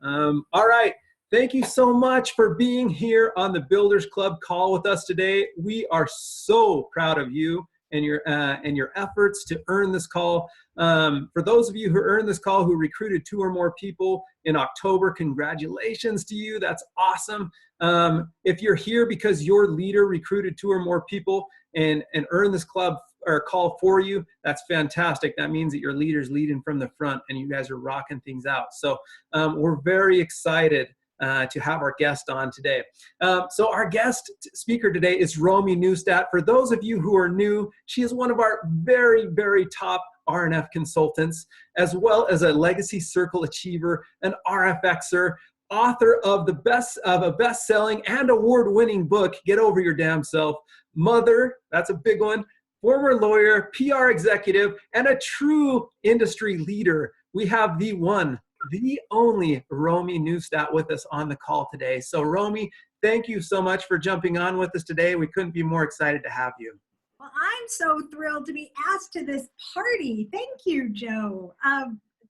All right. Thank you so much for being here on the Builders Club call with us today. We are so proud of you and your efforts to earn this call. For those of you who earned this call, who recruited 2 or more people in October, congratulations to you. That's awesome. If you're here because your leader recruited 2 or more people and earned this club or call for you, that's fantastic. That means that your leader's leading from the front and you guys are rocking things out. So we're very excited to have our guest on today. So our guest speaker today is Romi Neustadt. For those of you who are new, she is one of our very, very top R&F consultants, as well as a Legacy Circle Achiever, an RFXer, author of a best-selling and award-winning book, Get Over Your Damn Self, mother, that's a big one, former lawyer, PR executive, and a true industry leader. We have the one, the only Romi Neustadt with us on the call today. So Romi, thank you so much for jumping on with us today. We couldn't be more excited to have you. Well, I'm so thrilled to be asked to this party. Thank you, Joe.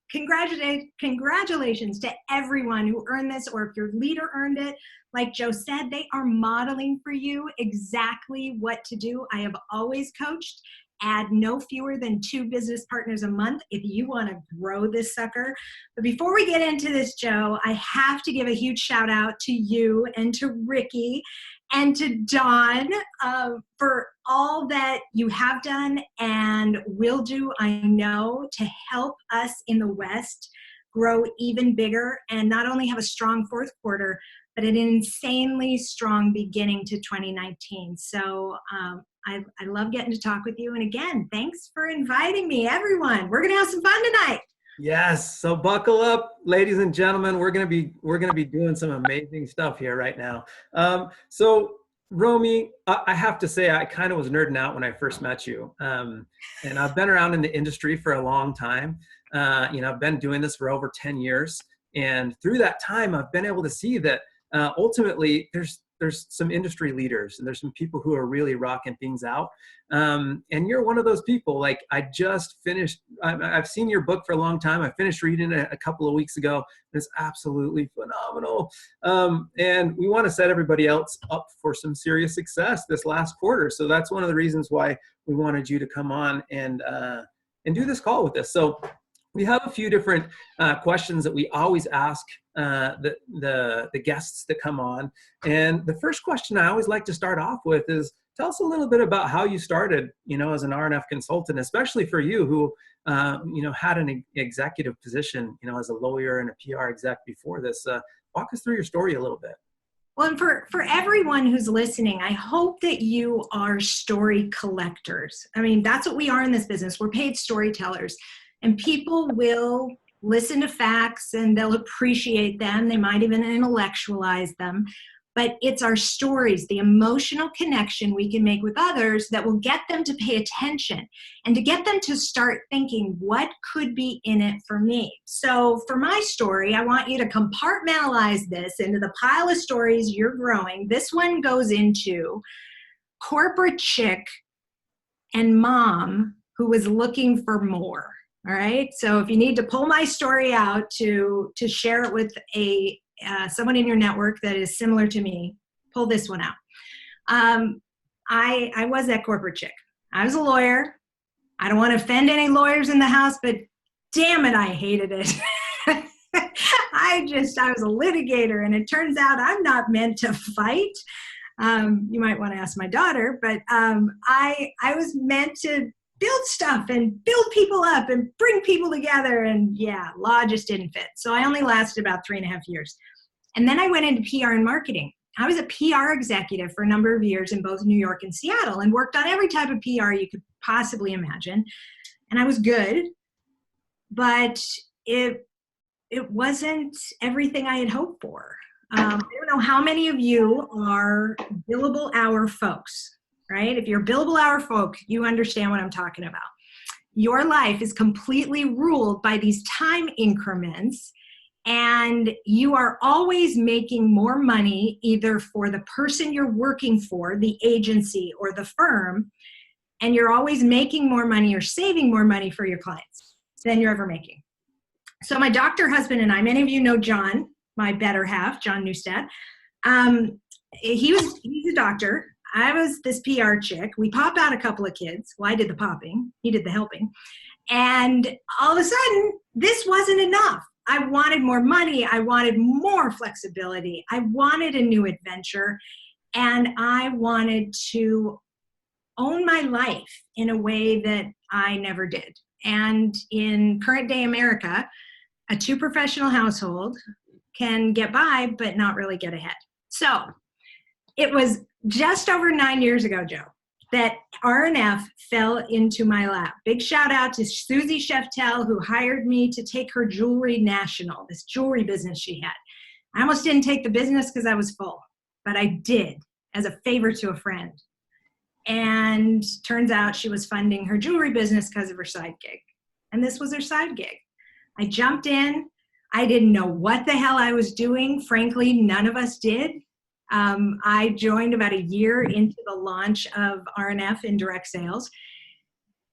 Congratulations to everyone who earned this, or if your leader earned it. Like Joe said, they are modeling for you exactly what to do. I have always coached. Add no fewer than 2 business partners a month if you want to grow this sucker. But before we get into this, Joe, I have to give a huge shout out to you and to Ricky and to Don for all that you have done and will do, I know, to help us in the West grow even bigger and not only have a strong 4th quarter, but an insanely strong beginning to 2019. So I love getting to talk with you. And again, thanks for inviting me, everyone. We're going to have some fun tonight. Yes. So buckle up, ladies and gentlemen. We're going to be doing some amazing stuff here right now. So Romi, I have to say, I kind of was nerding out when I first met you. And I've been around in the industry for a long time. I've been doing this for over 10 years. And through that time, I've been able to see that ultimately there's some industry leaders and there's some people who are really rocking things out. And you're one of those people. Like, I just finished, I've seen your book for a long time. I finished reading it a couple of weeks ago. It's absolutely phenomenal. And we want to set everybody else up for some serious success this last quarter. So that's one of the reasons why we wanted you to come on and do this call with us. So we have a few different questions that we always ask the guests that come on. And the first question I always like to start off with is, tell us a little bit about how you started, as an R&F consultant, especially for you who, had an executive position, as a lawyer and a PR exec before this. Walk us through your story a little bit. Well, and for everyone who's listening, I hope that you are story collectors. I mean, that's what we are in this business. We're paid storytellers. And people will listen to facts and they'll appreciate them. They might even intellectualize them. But it's our stories, the emotional connection we can make with others that will get them to pay attention and to get them to start thinking, what could be in it for me? So for my story, I want you to compartmentalize this into the pile of stories you're growing. This one goes into corporate chick and mom who was looking for more. All right. So if you need to pull my story out to share it with someone in your network that is similar to me, pull this one out. I was that corporate chick. I was a lawyer. I don't want to offend any lawyers in the house, but damn it, I hated it. I was a litigator, and it turns out I'm not meant to fight. You might want to ask my daughter, but I was meant to build stuff and build people up and bring people together. And yeah, law just didn't fit. So I only lasted about 3.5 years. And then I went into PR and marketing. I was a PR executive for a number of years in both New York and Seattle and worked on every type of PR you could possibly imagine. And I was good, but it wasn't everything I had hoped for. I don't know how many of you are billable hour folks. Right? If you're billable hour folk, you understand what I'm talking about. Your life is completely ruled by these time increments, and you are always making more money either for the person you're working for, the agency or the firm, and you're always making more money or saving more money for your clients than you're ever making. So my doctor husband and I, many of you know John, my better half, Joe Neustadt. He's a doctor. I was this PR chick. We pop out a couple of kids. Well, I did the popping. He did the helping. And all of a sudden, this wasn't enough. I wanted more money. I wanted more flexibility. I wanted a new adventure. And I wanted to own my life in a way that I never did. And in current day America, a 2-professional household can get by, but not really get ahead. So it was just over 9 years ago, Joe, that RNF fell into my lap. Big shout out to Susie Sheftel, who hired me to take her jewelry national, this jewelry business she had. I almost didn't take the business because I was full, but I did as a favor to a friend. And turns out she was funding her jewelry business because of her side gig. And this was her side gig. I jumped in. I didn't know what the hell I was doing. Frankly, none of us did. I joined about a year into the launch of RNF in direct sales.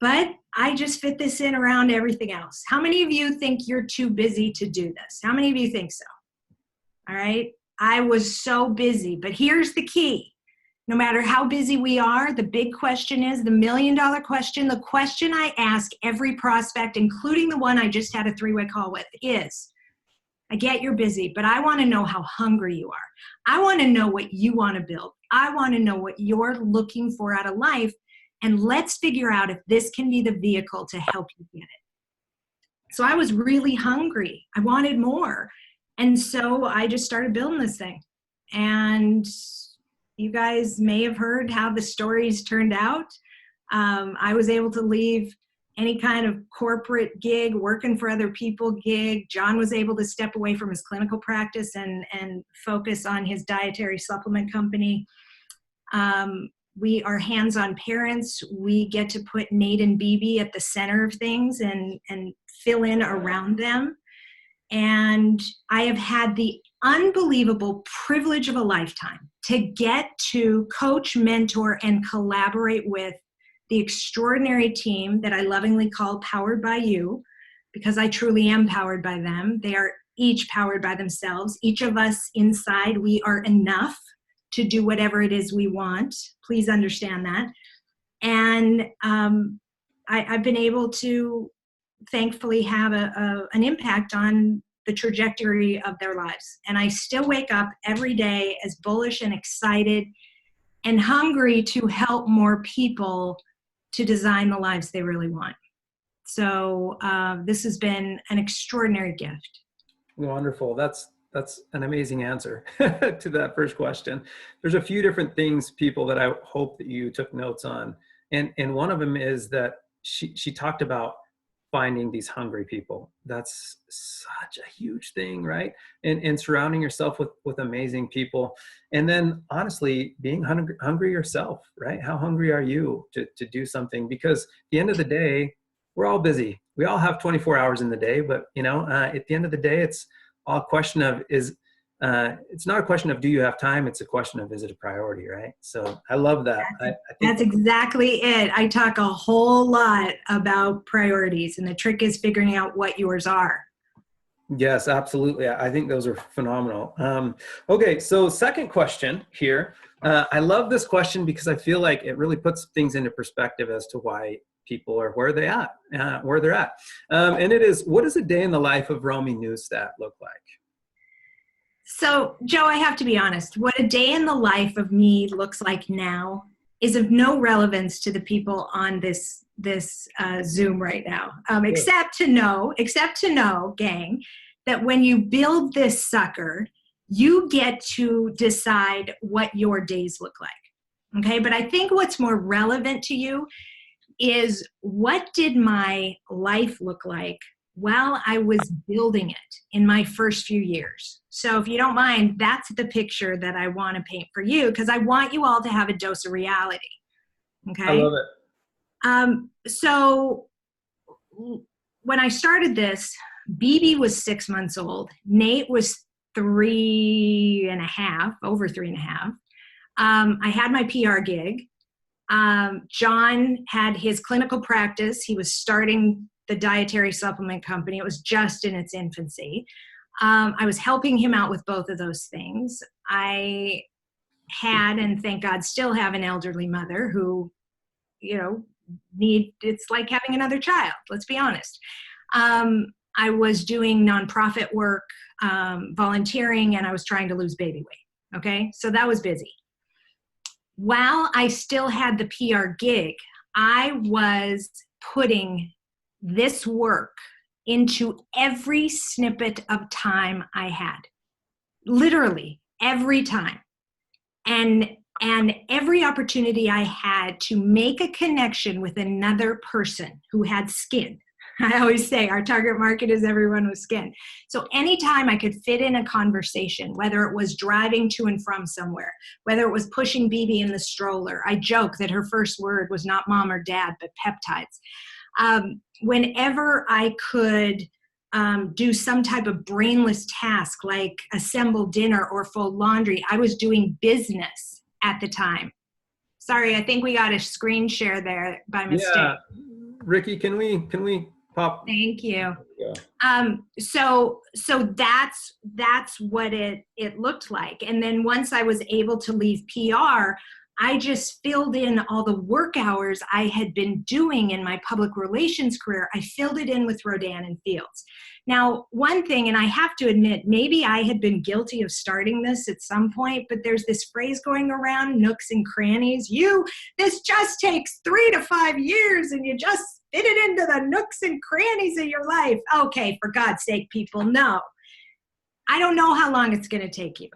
But I just fit this in around everything else. How many of you think you're too busy to do this? How many of you think so? All right. I was so busy. But here's the key. No matter how busy we are, the big question is the $1 million question. The question I ask every prospect, including the one I just had a 3-way call with, is, I get you're busy, but I want to know how hungry you are. I want to know what you want to build. I want to know what you're looking for out of life. And let's figure out if this can be the vehicle to help you get it. So I was really hungry. I wanted more. And so I just started building this thing. And you guys may have heard how the stories turned out. I was able to leave any kind of corporate gig, working for other people gig. John was able to step away from his clinical practice and focus on his dietary supplement company. We are hands-on parents. We get to put Nate and BB at the center of things and fill in around them. And I have had the unbelievable privilege of a lifetime to get to coach, mentor, and collaborate with the extraordinary team that I lovingly call Powered by You, because I truly am powered by them. They are each powered by themselves. Each of us inside, we are enough to do whatever it is we want. Please understand that. And I've been able to thankfully have an impact on the trajectory of their lives. And I still wake up every day as bullish and excited and hungry to help more people to design the lives they really want. So this has been an extraordinary gift. Wonderful. That's an amazing answer to that first question. There's a few different things, people, that I hope that you took notes on. And one of them is that she talked about finding these hungry people. That's such a huge thing, right? And surrounding yourself with amazing people. And then honestly, being hungry yourself, right? How hungry are you to do something? Because at the end of the day, we're all busy. We all have 24 hours in the day, but at the end of the day, it's all a question of it's not a question of do you have time, it's a question of is it a priority, right? So I love that. I think that's exactly it. I talk a whole lot about priorities, and the trick is figuring out what yours are. Yes, absolutely. I think those are phenomenal. Okay, so second question here. I love this question because I feel like it really puts things into perspective as to why people are where they're at. And it is, what does a day in the life of Romi Neustadt look like? So, Joe, I have to be honest. What a day in the life of me looks like now is of no relevance to the people on this Zoom right now, except to know, gang, that when you build this sucker, you get to decide what your days look like. Okay, but I think what's more relevant to you is, what did my life look like while I was building it in my first few years? So if you don't mind, that's the picture that I want to paint for you, because I want you all to have a dose of reality. Okay. I love it. So when I started this, BB was 6 months old. Nate was 3.5, over 3.5. I had my PR gig. John had his clinical practice. He was starting the dietary supplement company. It was just in its infancy. I was helping him out with both of those things. I had, and thank God still have, an elderly mother who, it's like having another child, let's be honest. I was doing nonprofit work, volunteering, and I was trying to lose baby weight. Okay, so that was busy. While I still had the PR gig, I was putting this work into every snippet of time I had, literally every time. And every opportunity I had to make a connection with another person who had skin. I always say our target market is everyone with skin. So anytime I could fit in a conversation, whether it was driving to and from somewhere, whether it was pushing BB in the stroller, I joke that her first word was not mom or dad, but peptides. Whenever I could do some type of brainless task like assemble dinner or fold laundry, I was doing business at the time. Sorry, I think we got a screen share there by mistake. Yeah, Ricky, can we pop? Thank you. Yeah. So that's what it looked like. And then once I was able to leave PR, I just filled in all the work hours I had been doing in my public relations career. I filled it in with Rodan Fields. Now, one thing, and I have to admit, maybe I had been guilty of starting this at some point, but there's this phrase going around, nooks and crannies. This just takes 3 to 5 years and you just fit it into the nooks and crannies of your life. Okay, for God's sake, people, no. I don't know how long it's going to take you.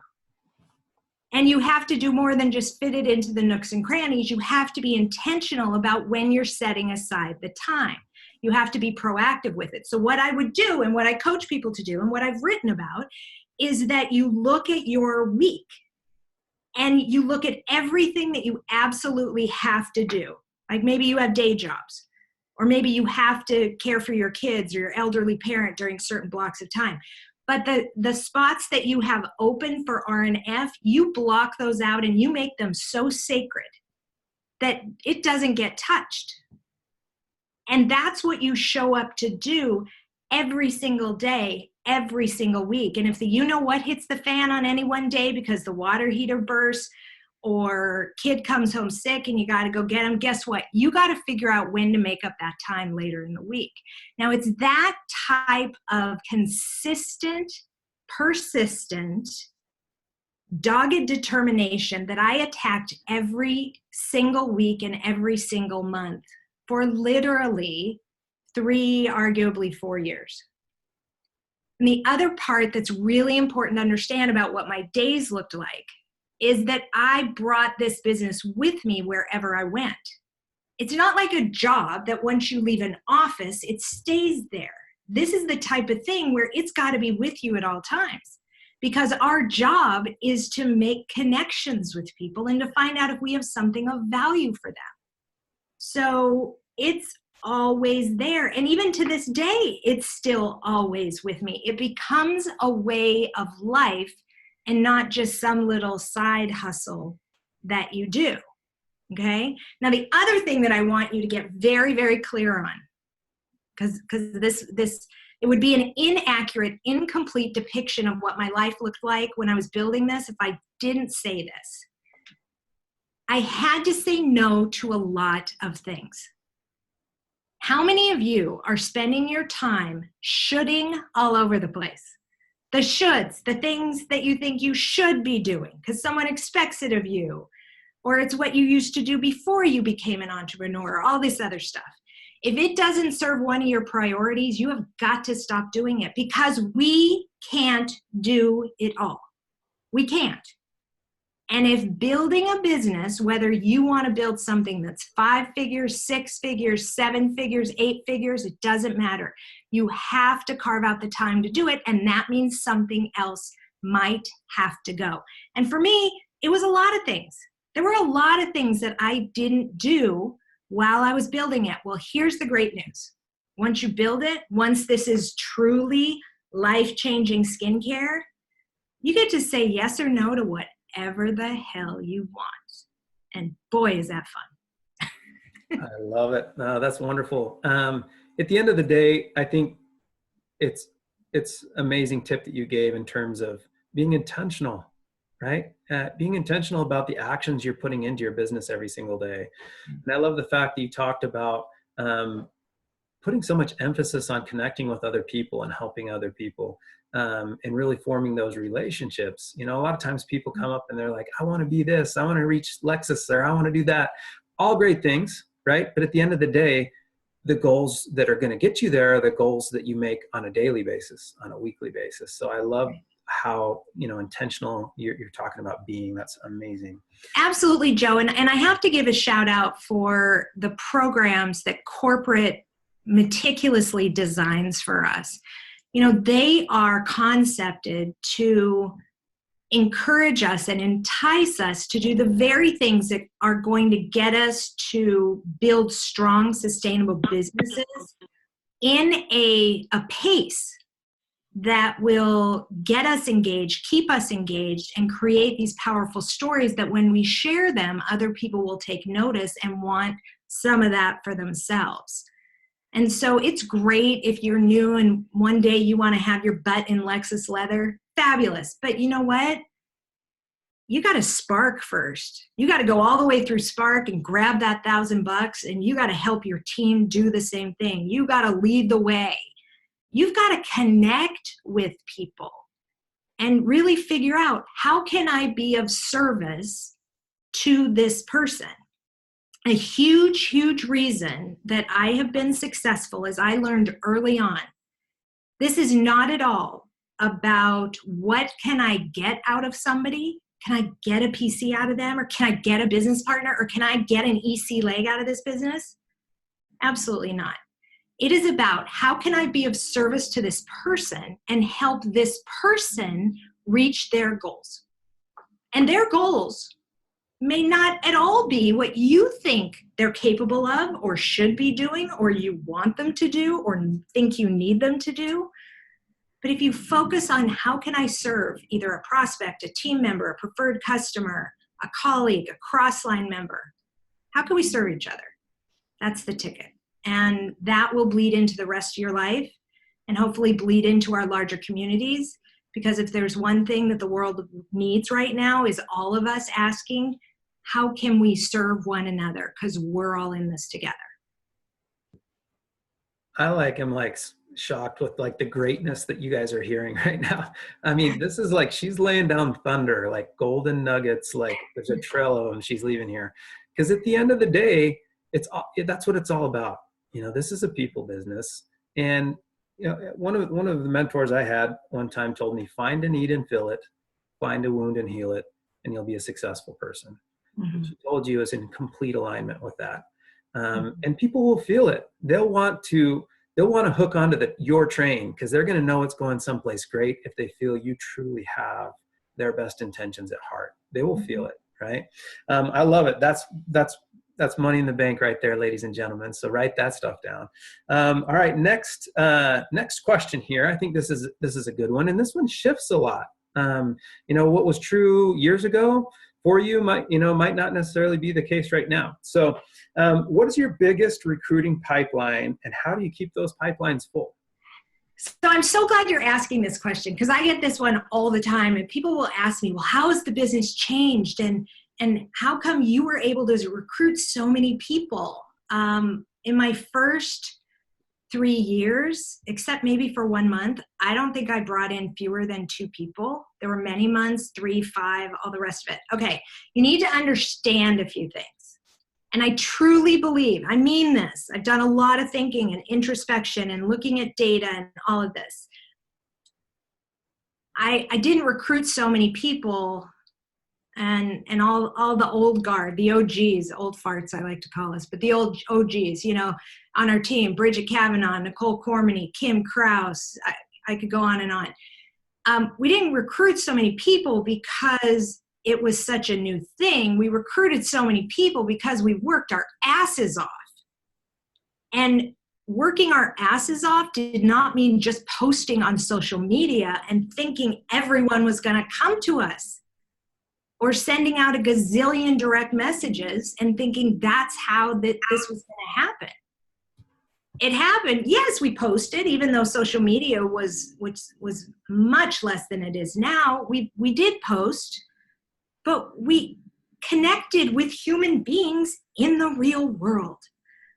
And you have to do more than just fit it into the nooks and crannies. You have to be intentional about when you're setting aside the time. You have to be proactive with it. So what I would do, and what I coach people to do, and what I've written about, is that you look at your week and you look at everything that you absolutely have to do. Like maybe you have day jobs, or maybe you have to care for your kids or your elderly parent during certain blocks of time. But the spots that you have open for R&F, you block those out and you make them so sacred that it doesn't get touched. And that's what you show up to do every single day, every single week. And if the you-know-what hits the fan on any one day because the water heater bursts or kid comes home sick and you got to go get them, guess what? You got to figure out when to make up that time later in the week. Now, it's that type of consistent, persistent, dogged determination that I attacked every single week and every single month for literally 3, arguably 4 years. And the other part that's really important to understand about what my days looked like is that I brought this business with me wherever I went. It's not like a job that once you leave an office, it stays there. This is the type of thing where it's got to be with you at all times, because our job is to make connections with people and to find out if we have something of value for them. So it's always there. And even to this day, it's still always with me. It becomes a way of life and not just some little side hustle that you do. Okay? Now, the other thing that I want you to get very, very clear on, because this it would be an inaccurate, incomplete depiction of what my life looked like when I was building this if I didn't say this. I had to say no to a lot of things. How many of you are spending your time shoulding all over the place? The shoulds, the things that you think you should be doing because someone expects it of you, or it's what you used to do before you became an entrepreneur, all this other stuff. If it doesn't serve one of your priorities, you have got to stop doing it, because we can't do it all. We can't. And if building a business, whether you want to build something that's 5 figures, 6 figures, 7 figures, 8 figures, it doesn't matter. You have to carve out the time to do it, and that means something else might have to go. And for me, it was a lot of things. There were a lot of things that I didn't do while I was building it. Well, here's the great news. Once you build it, once this is truly life-changing skincare, you get to say yes or no to whatever the hell you want. And boy, is that fun. I love it. That's wonderful. At the end of the day, I think it's it's amazing tip that you gave in terms of being intentional, right? Being intentional about the actions you're putting into your business every single day. And I love the fact that you talked about putting so much emphasis on connecting with other people and helping other people, and really forming those relationships. You know, a lot of times people come up and they're like, I want to be this, I want to reach Lexus, or I want to do that. All great things, right? But at the end of the day, the goals that are going to get you there are the goals that you make on a daily basis, on a weekly basis. So I love how, you know, intentional you're talking about being. That's amazing. Absolutely, Joe. And I have to give a shout out for the programs that corporate meticulously designs for us. You know, they are concepted to encourage us and entice us to do the very things that are going to get us to build strong, sustainable businesses in a pace that will get us engaged, keep us engaged, and create these powerful stories that when we share them, other people will take notice and want some of that for themselves. And so it's great if you're new and one day you want to have your butt in Lexus leather. Fabulous. But you know what? You got to spark first. You got to go all the way through Spark and grab that $1,000, and you got to help your team do the same thing. You got to lead the way. You've got to connect with people and really figure out, how can I be of service to this person? A huge, huge reason that I have been successful, as I learned early on, this is not at all about what can I get out of somebody. Can I get a PC out of them? Or can I get a business partner? Or can I get an EC leg out of this business? Absolutely not. It is about, how can I be of service to this person and help this person reach their goals? And their goals may not at all be what you think they're capable of or should be doing or you want them to do or think you need them to do. But if you focus on, how can I serve either a prospect, a team member, a preferred customer, a colleague, a cross-line member, how can we serve each other? That's the ticket. And that will bleed into the rest of your life and hopefully bleed into our larger communities. Because if there's one thing that the world needs right now, is all of us asking, how can we serve one another? Because we're all in this together. I am shocked with like the greatness that you guys are hearing right now. I mean, this is like, she's laying down thunder, like golden nuggets, like there's a trail of them she's leaving here. Because at the end of the day, that's what it's all about. You know, this is a people business. And, you know, one of the mentors I had one time told me, find a need and fill it, find a wound and heal it, and you'll be a successful person. Mm-hmm. She told you is in complete alignment with that. And people will feel it. They'll want to hook onto your train, because they're going to know it's going someplace great if they feel you truly have their best intentions at heart. They will feel it, right? I love it. That's money in the bank right there, ladies and gentlemen. So write that stuff down. All right, next question here. I think this is a good one, and this one shifts a lot. You know, what was true years ago for you might not necessarily be the case right now. So what is your biggest recruiting pipeline, and how do you keep those pipelines full? So I'm so glad you're asking this question, because I get this one all the time, and people will ask me, well, how has the business changed? And how come you were able to recruit so many people? In my first 3 years, except maybe for 1 month, I don't think I brought in fewer than 2 people. There were many months, 3, 5, all the rest of it. Okay, you need to understand a few things. And I truly believe, I mean this, I've done a lot of thinking and introspection and looking at data and all of this. I didn't recruit so many people and all the old guard, the OGs, old farts I like to call us, but the old OGs, you know, on our team, Bridget Kavanaugh, Nicole Cormany, Kim Krause, I could go on and on. We didn't recruit so many people because it was such a new thing. We recruited so many people because we worked our asses off. And working our asses off did not mean just posting on social media and thinking everyone was going to come to us, or sending out a gazillion direct messages and thinking that's how this was going to happen. it happened. Yes, we posted, even though social media was much less than it is now. We did post, but we connected with human beings in the real world.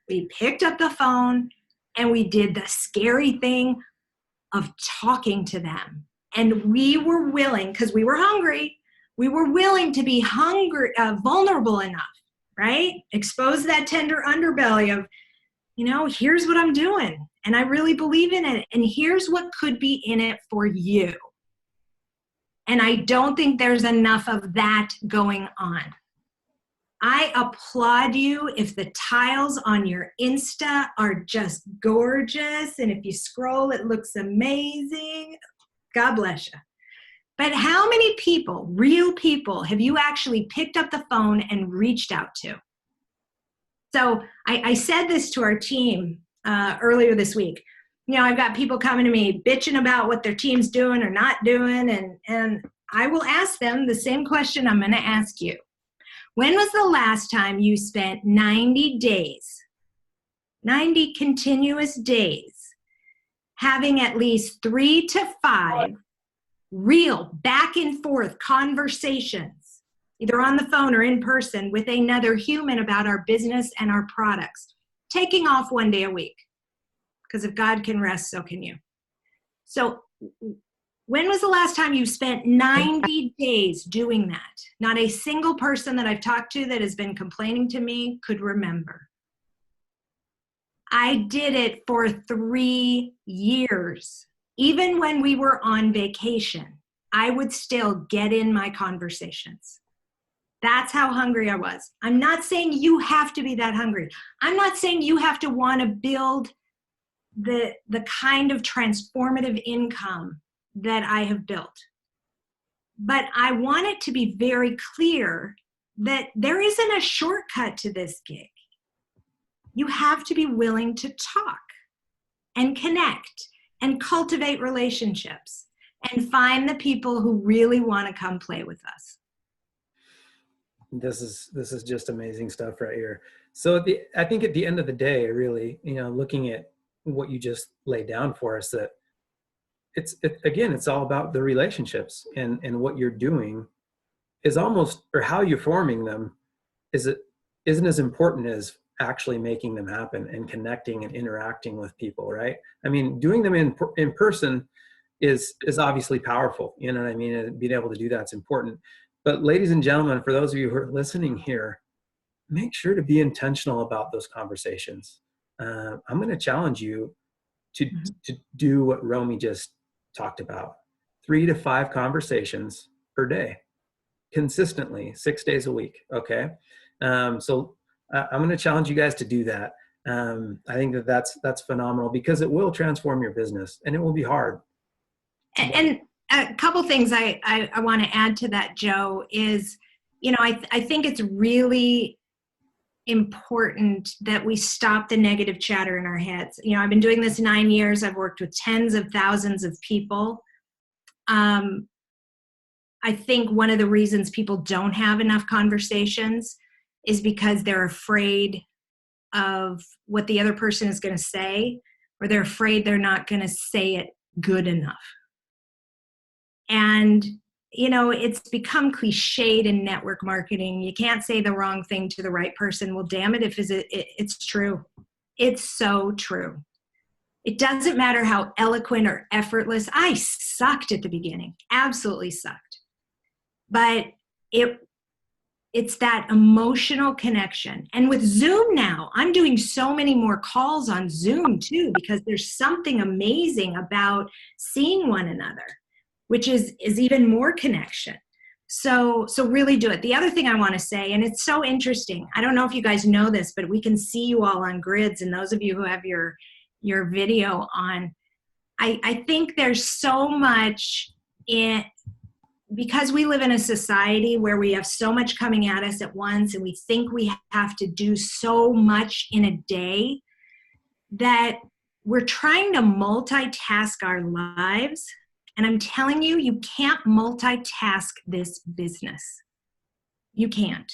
We picked up the phone and we did the scary thing of talking to them. And we were willing, because we were hungry, we were willing to be vulnerable enough, right? Expose that tender underbelly of, here's what I'm doing. And I really believe in it. And here's what could be in it for you. And I don't think there's enough of that going on. I applaud you if the tiles on your Insta are just gorgeous. And if you scroll, it looks amazing. God bless you. But how many people, real people, have you actually picked up the phone and reached out to? So I said this to our team earlier this week. I've got people coming to me bitching about what their team's doing or not doing. And I will ask them the same question I'm going to ask you. When was the last time you spent 90 days, 90 continuous days, having at least 3 to 5 real back and forth conversations, either on the phone or in person, with another human about our business and our products, taking off 1 day a week? Because if God can rest, so can you. So when was the last time you spent 90 days doing that? Not a single person that I've talked to that has been complaining to me could remember. I did it for 3 years. Even when we were on vacation, I would still get in my conversations. That's how hungry I was. I'm not saying you have to be that hungry. I'm not saying you have to want to build the kind of transformative income that I have built. But I want it to be very clear that there isn't a shortcut to this gig. You have to be willing to talk and connect and cultivate relationships and find the people who really want to come play with us. This is just amazing stuff right here. So I think at the end of the day, really, looking at what you just laid down for us, that it's all about the relationships, and what you're doing is almost, or how you're forming them isn't as important as actually making them happen and connecting and interacting with people, right? I mean, doing them in person is obviously powerful, you know what I mean? And being able to do that's important. But ladies and gentlemen, for those of you who are listening here, make sure to be intentional about those conversations. I'm going to challenge you to do what Romi just talked about. 3 to 5 conversations per day, consistently, 6 days a week. Okay. So I'm going to challenge you guys to do that. I think that's phenomenal, because it will transform your business, and it will be hard. And a couple things I want to add to that, Joe, is, I think it's really important that we stop the negative chatter in our heads. I've been doing this 9 years. I've worked with tens of thousands of people. I think one of the reasons people don't have enough conversations is because they're afraid of what the other person is going to say, or they're afraid they're not going to say it good enough. And it's become cliched in network marketing. You can't say the wrong thing to the right person. Well, damn it, if it's true. It's so true. It doesn't matter how eloquent or effortless. I sucked at the beginning, absolutely sucked. But it's that emotional connection. And with Zoom now, I'm doing so many more calls on Zoom too, because there's something amazing about seeing one another, which is even more connection. So really do it. The other thing I want to say, and it's so interesting, I don't know if you guys know this, but we can see you all on grids, and those of you who have your video on, I think there's so much because we live in a society where we have so much coming at us at once, and we think we have to do so much in a day, that we're trying to multitask our lives. And I'm telling you, you can't multitask this business. You can't.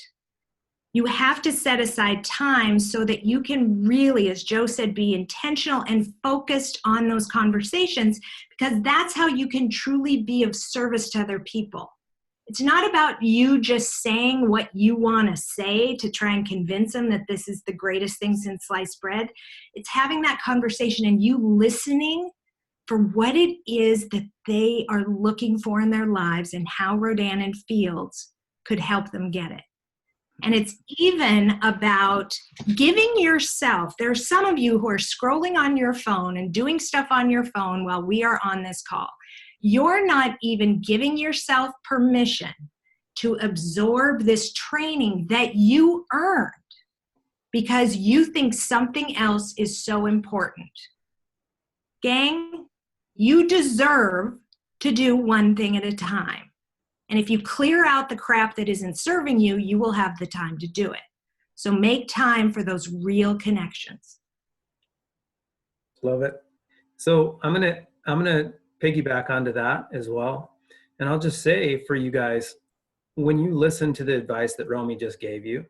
You have to set aside time so that you can really, as Joe said, be intentional and focused on those conversations, because that's how you can truly be of service to other people. It's not about you just saying what you want to say to try and convince them that this is the greatest thing since sliced bread. It's having that conversation and you listening for what it is that they are looking for in their lives and how Rodan Fields could help them get it. And it's even about giving yourself. There are some of you who are scrolling on your phone and doing stuff on your phone while we are on this call. You're not even giving yourself permission to absorb this training that you earned because you think something else is so important. Gang, you deserve to do one thing at a time. And if you clear out the crap that isn't serving you, you will have the time to do it. So make time for those real connections. Love it. So I'm gonna piggyback onto that as well. And I'll just say for you guys, when you listen to the advice that Romi just gave you,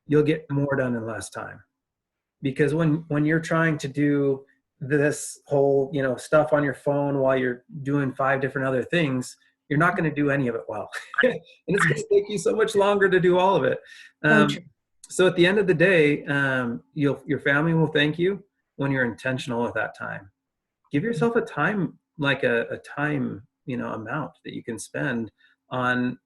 you'll get more done in less time. Because when you're trying to do this whole, stuff on your phone while you're doing 5 different other things, you're not going to do any of it well. And it's going to take you so much longer to do all of it. So at the end of the day, your family will thank you when you're intentional with that time. Give yourself a time, like a time, amount that you can spend on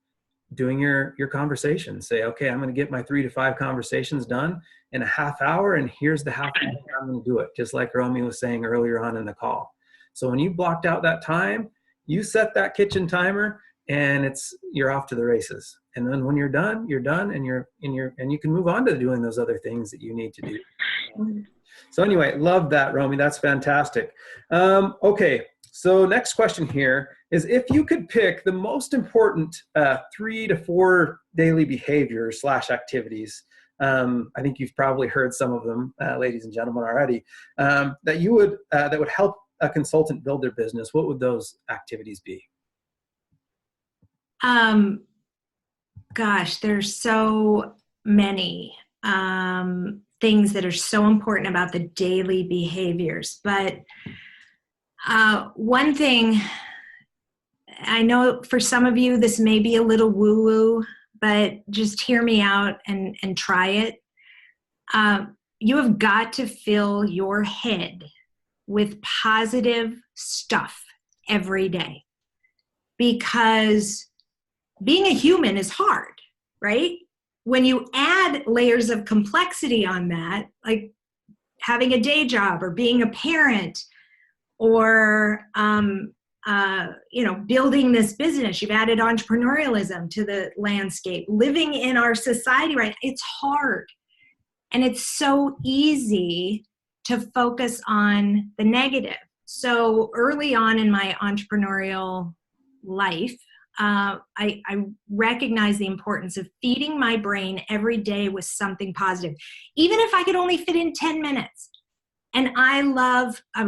doing your conversations. Say, okay, I'm going to get my 3 to 5 conversations done in a half hour, and here's the half hour I'm going to do it, just like Romi was saying earlier on in the call. So when you blocked out that time, you set that kitchen timer, and you're off to the races. And then when you're done, and you can move on to doing those other things that you need to do. So anyway, love that, Romi. That's fantastic. Okay, so next question here is, if you could pick the most important 3 to 4 daily behaviors / activities, I think you've probably heard some of them, ladies and gentlemen, already, that would help a consultant build their business, what would those activities be? Gosh, there's so many things that are so important about the daily behaviors. But one thing, I know for some of you, this may be a little woo-woo, but just hear me out and try it. You have got to fill your head with positive stuff every day, because being a human is hard, right? When you add layers of complexity on that, like having a day job or being a parent or building this business, you've added entrepreneurialism to the landscape. Living in our society, right? It's hard. And it's so easy to focus on the negative. So early on in my entrepreneurial life, I recognize the importance of feeding my brain every day with something positive, even if I could only fit in 10 minutes. And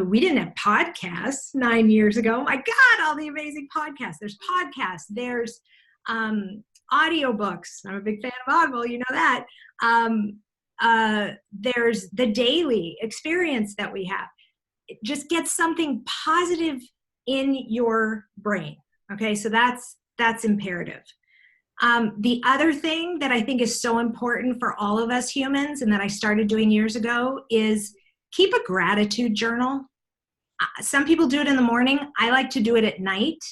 we didn't have podcasts 9 years ago. My God, all the amazing podcasts. There's podcasts, there's audiobooks. I'm a big fan of Audible, you know that. There's the daily experience that we have. Just get something positive in your brain. Okay, so that's imperative. The other thing that I think is so important for all of us humans, and that I started doing years ago, is keep a gratitude journal. Some people do it in the morning. I like to do it at night.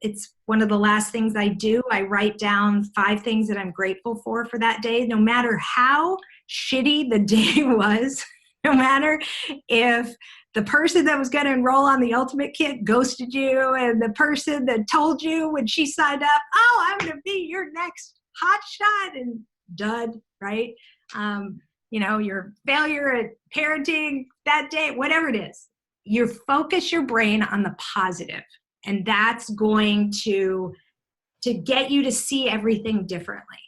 It's one of the last things I do. I write down 5 things that I'm grateful for that day, no matter how shitty the day was, no matter if the person that was going to enroll on the Ultimate Kit ghosted you, and the person that told you when she signed up, oh, I'm going to be your next hot shot, and dud, right? Your failure at parenting that day, whatever it is, you focus your brain on the positive, and that's going to get you to see everything differently.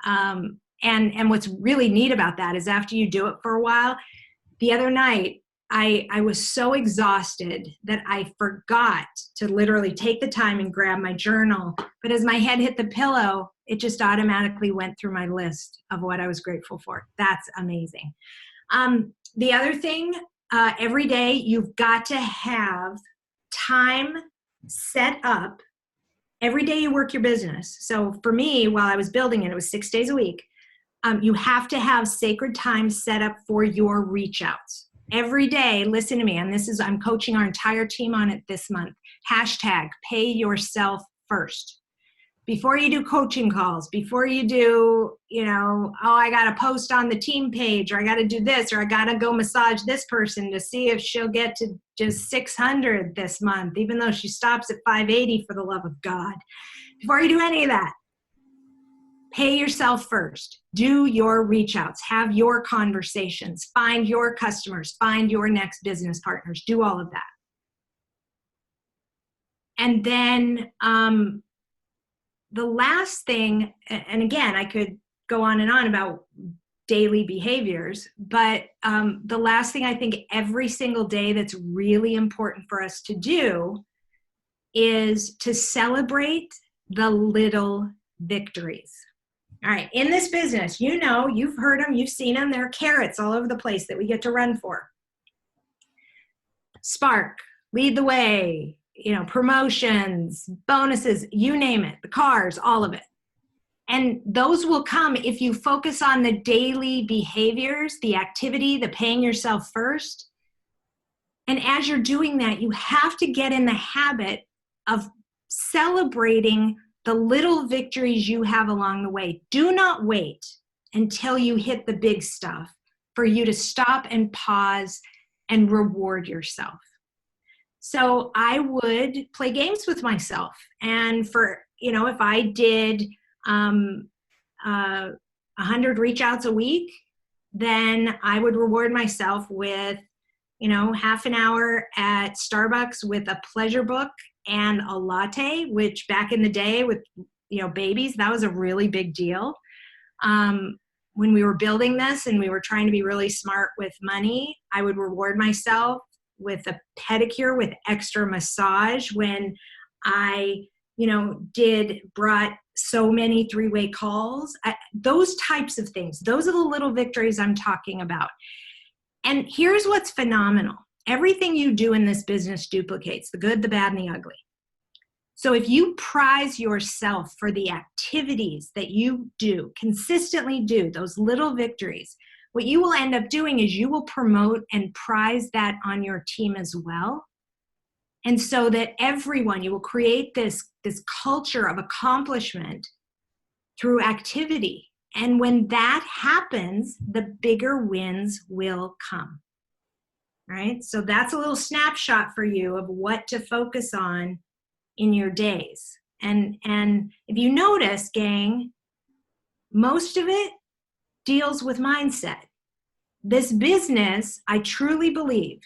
And what's really neat about that is after you do it for a while, the other night, I was so exhausted that I forgot to literally take the time and grab my journal. But as my head hit the pillow, it just automatically went through my list of what I was grateful for. That's amazing. The other thing, every day you've got to have time set up. Every day you work your business. So for me, while I was building it, it was 6 days a week. You have to have sacred time set up for your reach outs. Every day, listen to me, and I'm coaching our entire team on it this month. Hashtag pay yourself first. Before you do coaching calls, before you do, I got to post on the team page, or I got to do this, or I got to go massage this person to see if she'll get to just 600 this month, even though she stops at 580, for the love of God. Before you do any of that, pay yourself first. Do your reach outs, have your conversations, find your customers, find your next business partners, do all of that. And then the last thing, and again, I could go on and on about daily behaviors, but the last thing I think every single day that's really important for us to do is to celebrate the little victories. All right, in this business, you've heard them, you've seen them, there are carrots all over the place that we get to run for. Spark, lead the way, promotions, bonuses, you name it, the cars, all of it. And those will come if you focus on the daily behaviors, the activity, the paying yourself first. And as you're doing that, you have to get in the habit of celebrating the little victories you have along the way. Do not wait until you hit the big stuff for you to stop and pause and reward yourself. So I would play games with myself. And if I did 100 reach outs a week, then I would reward myself with, half an hour at Starbucks with a pleasure book and a latte, which back in the day with, babies, that was a really big deal. When we were building this and we were trying to be really smart with money, I would reward myself with a pedicure with extra massage when I, brought so many 3-way calls. Those types of things. Those are the little victories I'm talking about. And here's what's phenomenal. Everything you do in this business duplicates, the good, the bad, and the ugly. So if you prize yourself for the activities that you do, consistently do, those little victories, what you will end up doing is you will promote and prize that on your team as well. And so that you will create this culture of accomplishment through activity. And when that happens, the bigger wins will come. Right? So that's a little snapshot for you of what to focus on in your days. And if you notice, gang, most of it deals with mindset. This business, I truly believe,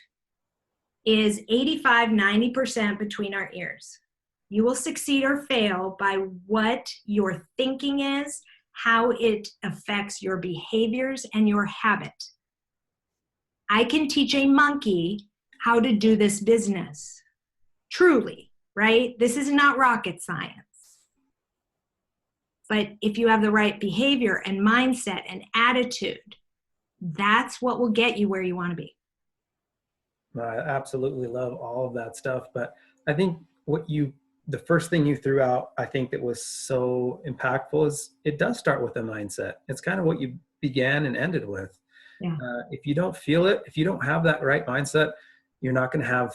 is 85-90% between our ears. You will succeed or fail by what your thinking is, how it affects your behaviors and your habit. I can teach a monkey how to do this business. Truly, right? This is not rocket science. But if you have the right behavior and mindset and attitude, that's what will get you where you want to be. I absolutely love all of that stuff. But I think the first thing you threw out, I think that was so impactful is it does start with a mindset. It's kind of what you began and ended with. Yeah. If you don't feel it, if you don't have that right mindset, you're not going to have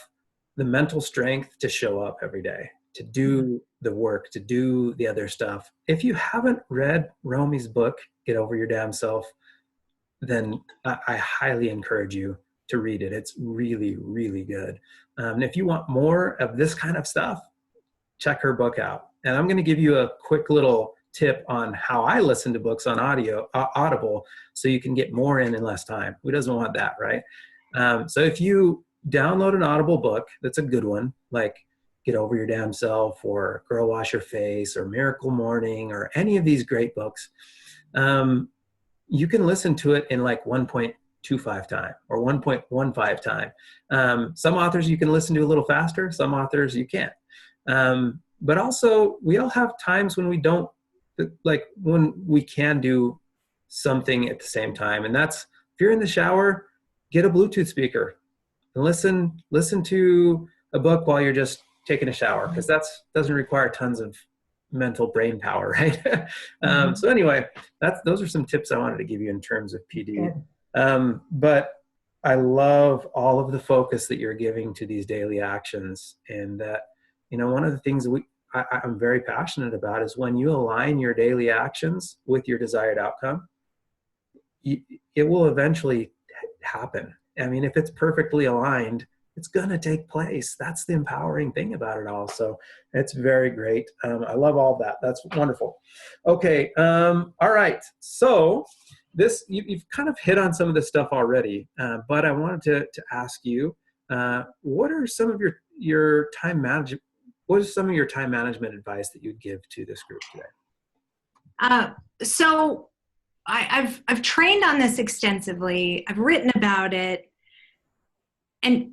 the mental strength to show up every day, to do the work, to do the other stuff. If you haven't read Romi's book, Get Over Your Damn Self, then I highly encourage you to read it. It's really, really good. And if you want more of this kind of stuff, check her book out. And I'm going to give you a quick little tip on how I listen to books on Audible, so you can get more in less time. Who doesn't want that, right? So if you download an Audible book, that's a good one, like Get Over Your Damn Self or Girl Wash Your Face or Miracle Morning or any of these great books, you can listen to it in like 1.2 1.25 time or 1.15 time. Some authors you can listen to a little faster, some authors you can't. But also, we all have times when we don't, like when we can do something at the same time. And that's, if you're in the shower, get a Bluetooth speaker and listen to a book while you're just taking a shower, because that doesn't require tons of mental brain power, right? So anyway, those are some tips I wanted to give you in terms of PD. But I love all of the focus that you're giving to these daily actions. And that, one of the things that I'm very passionate about is when you align your daily actions with your desired outcome, it will eventually happen. I mean, if it's perfectly aligned, it's going to take place. That's the empowering thing about it all. So it's very great. I love all that. That's wonderful. Okay. All right. So you've kind of hit on some of this stuff already, but I wanted to ask you, what are some of your time management? What is some of your time management advice that you'd give to this group today? So I've trained on this extensively. I've written about it, and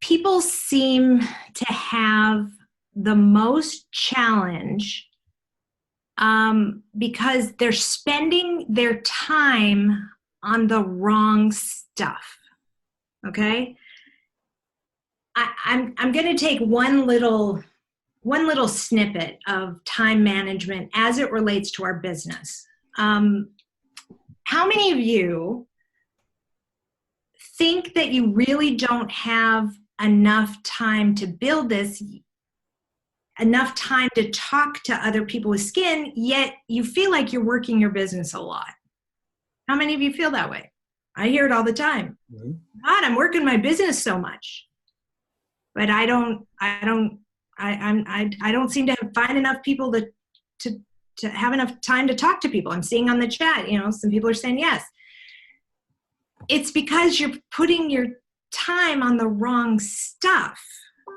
people seem to have the most challenge because they're spending their time on the wrong stuff. Okay, I'm going to take one little snippet of time management as it relates to our business. How many of you think that you really don't have enough time to build this, enough time to talk to other people with skin, yet you feel like you're working your business a lot? How many of you feel that way? I hear it all the time. Mm-hmm. God, I'm working my business so much, but I don't seem to find enough people to have enough time to talk to people. I'm seeing on the chat, some people are saying yes. It's because you're putting your time on the wrong stuff.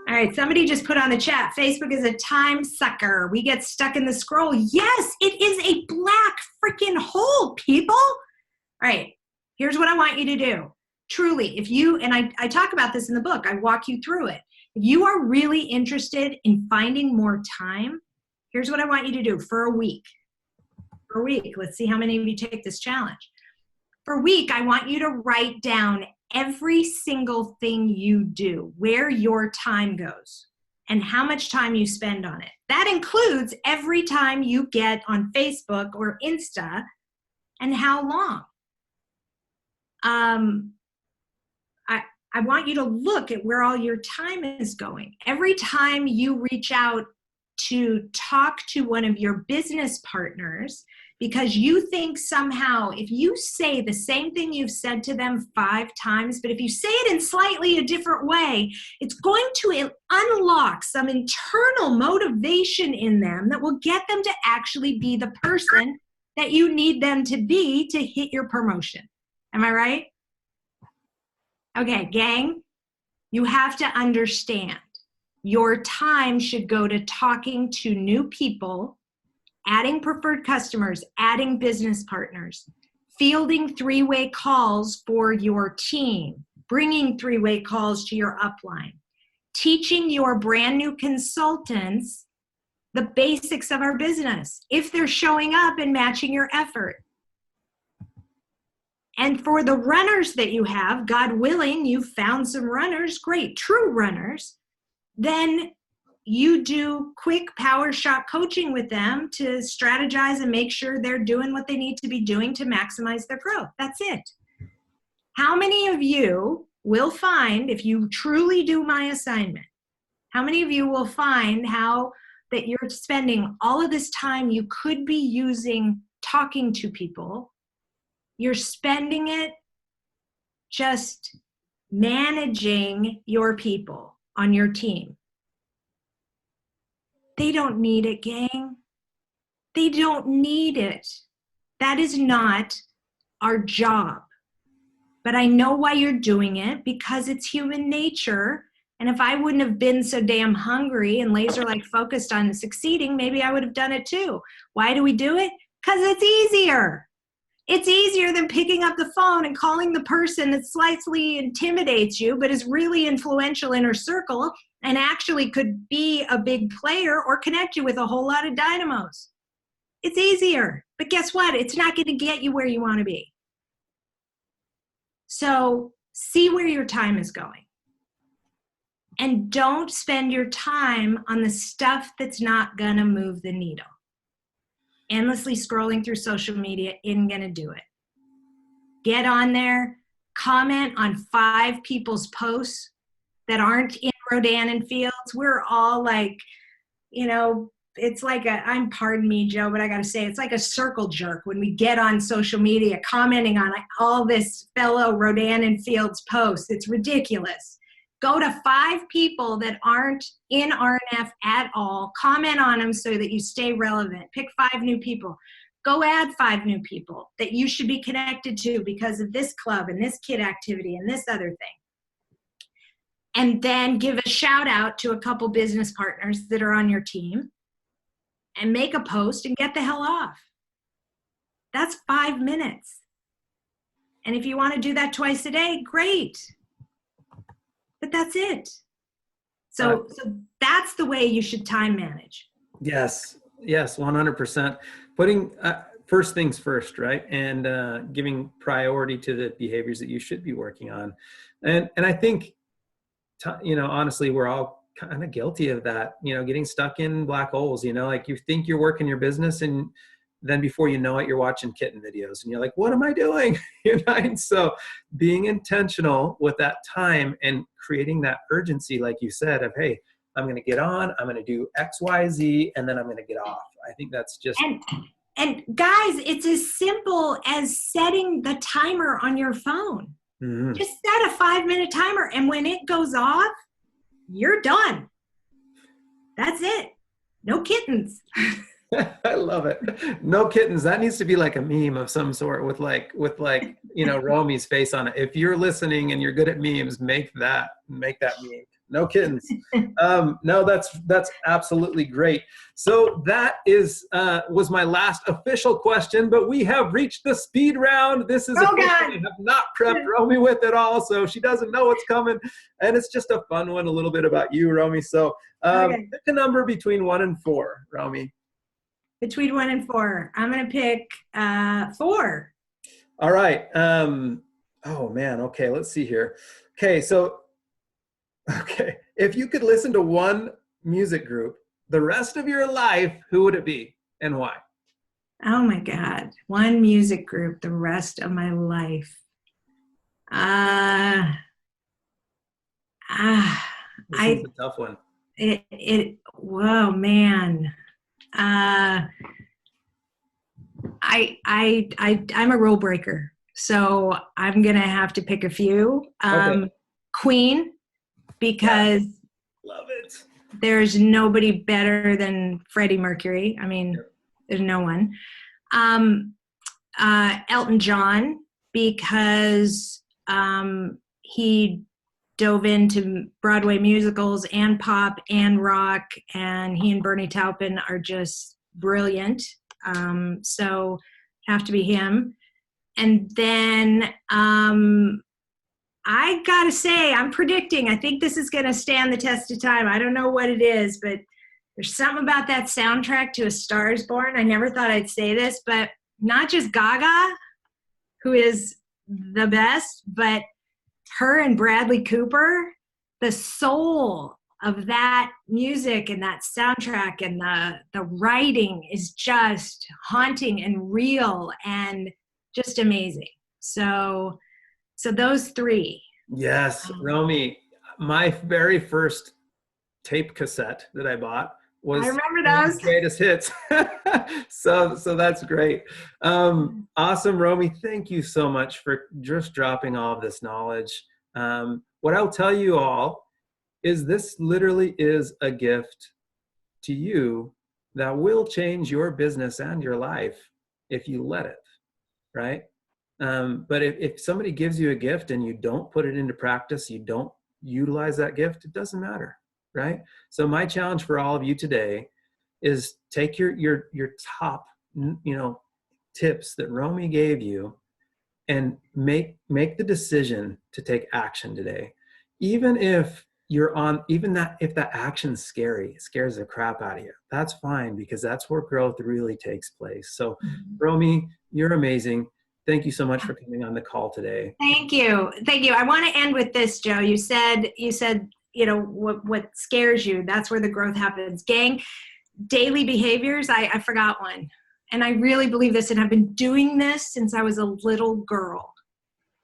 All right, somebody just put on the chat, Facebook is a time sucker. We get stuck in the scroll. Yes, it is a black freaking hole, people. All right, here's what I want you to do. Truly, if you, and I talk about this in the book, I walk you through it. If you are really interested in finding more time, here's what I want you to do for a week. For a week, let's see how many of you take this challenge. For a week, I want you to write down every single thing you do, where your time goes, and how much time you spend on it. That includes every time you get on Facebook or Insta, and how long. I want you to look at where all your time is going. Every time you reach out to talk to one of your business partners, because you think somehow if you say the same thing you've said to them 5 times, but if you say it in slightly a different way, it's going to unlock some internal motivation in them that will get them to actually be the person that you need them to be to hit your promotion. Am I right? Okay, gang, you have to understand your time should go to talking to new people, adding preferred customers, adding business partners, fielding 3-way calls for your team, bringing 3-way calls to your upline, teaching your brand new consultants the basics of our business, if they're showing up and matching your effort. And for the runners that you have, God willing, you've found some runners, great, true runners, then you do quick power shot coaching with them to strategize and make sure they're doing what they need to be doing to maximize their growth. That's it. How many of you will find, if you truly do my assignment, how many of you will find how that you're spending all of this time you could be using talking to people, you're spending it just managing your people on your team? They don't need it, gang. They don't need it. That is not our job. But I know why you're doing it, because it's human nature. And if I wouldn't have been so damn hungry and laser-like focused on succeeding, maybe I would have done it too. Why do we do it? Because it's easier. It's easier than picking up the phone and calling the person that slightly intimidates you, but is really influential in her circle and actually could be a big player or connect you with a whole lot of dynamos. It's easier, but guess what? It's not going to get you where you want to be. So see where your time is going. And don't spend your time on the stuff that's not going to move the needle. Endlessly scrolling through social media isn't going to do it. Get on there, comment on 5 people's posts that aren't in Rodan Fields. We're all like, it's like pardon me, Joe, but I got to say, it's like a circle jerk when we get on social media commenting on all this fellow Rodan Fields posts. It's ridiculous. Go to 5 people that aren't in RNF at all, comment on them so that you stay relevant. Pick 5 new people. Go add 5 new people that you should be connected to because of this club and this kid activity and this other thing. And then give a shout out to a couple business partners that are on your team and make a post and get the hell off. That's 5 minutes. And if you want to do that twice a day, great. But that's it. So that's the way you should time manage. Yes, 100%. Putting first things first, right? And giving priority to the behaviors that you should be working on. And I think, honestly, we're all kind of guilty of that, getting stuck in black holes, like you think you're working your business and then before you know it, you're watching kitten videos and you're like, what am I doing? And so being intentional with that time and creating that urgency, like you said, of, hey, I'm going to get on, I'm going to do X, Y, Z, and then I'm going to get off. I think that's just... And guys, it's as simple as setting the timer on your phone. Mm-hmm. Just set a 5-minute timer. And when it goes off, you're done. That's it. No kittens. I love it. No kittens. That needs to be like a meme of some sort with Romi's face on it. If you're listening and you're good at memes, make that meme. No kittens. No, that's absolutely great. So that was my last official question, but we have reached the speed round. This is a question I have not prepped Romi with at all, so she doesn't know what's coming. And it's just a fun one, a little bit about you, Romi. So pick a number between 1 and 4, Romi. Between 1 and 4. I'm going to pick 4. All right. Oh, man. Okay, let's see here. Okay, if you could listen to one music group the rest of your life, who would it be and why? Oh, my God. One music group the rest of my life. This is a tough one. Whoa, man. I'm a rule breaker, so I'm gonna have to pick a few. Queen, because love it. There's nobody better than Freddie Mercury. I mean, there's no one. Elton John, because he dove into Broadway musicals and pop and rock, and he and Bernie Taupin are just brilliant. So have to be him. And then I gotta say, I'm predicting, I think this is gonna stand the test of time. I don't know what it is, but there's something about that soundtrack to A Star is Born. I never thought I'd say this, but not just Gaga, who is the best, but her and Bradley Cooper, the soul of that music and that soundtrack and the writing is just haunting and real and just amazing. So those 3. Yes, Romi, my very first tape cassette that I bought was I remember those greatest hits. so that's great. Awesome, Romi. Thank you so much for just dropping all of this knowledge. What I'll tell you all is this literally is a gift to you that will change your business and your life if you let it, right? But if somebody gives you a gift and you don't put it into practice, you don't utilize that gift, it doesn't matter, right? So my challenge for all of you today is take your top, tips that Romi gave you and make the decision to take action today. Even if if that action's scary, it scares the crap out of you, that's fine, because that's where growth really takes place. So Romi, you're amazing. Thank you so much for coming on the call today. Thank you. Thank you. I want to end with this, Joe. You said, what scares you, that's where the growth happens. Gang, daily behaviors, I forgot one. And I really believe this, and I've been doing this since I was a little girl.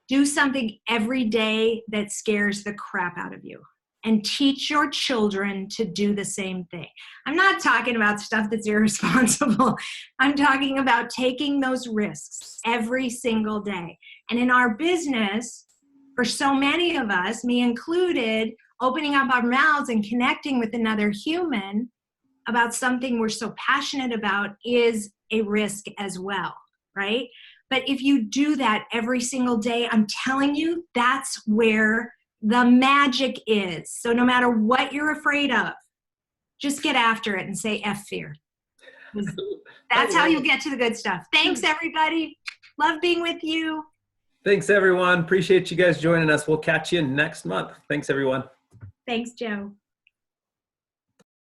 Do something every day that scares the crap out of you, and teach your children to do the same thing. I'm not talking about stuff that's irresponsible. I'm talking about taking those risks every single day. And in our business, for so many of us, me included, opening up our mouths and connecting with another human about something we're so passionate about is a risk as well, right? But if you do that every single day, I'm telling you, that's where the magic is. So no matter what you're afraid of, just get after it and say F fear. That's how you'll get to the good stuff. Thanks, everybody. Love being with you. Thanks, everyone. Appreciate you guys joining us. We'll catch you next month. Thanks, everyone. Thanks, Joe.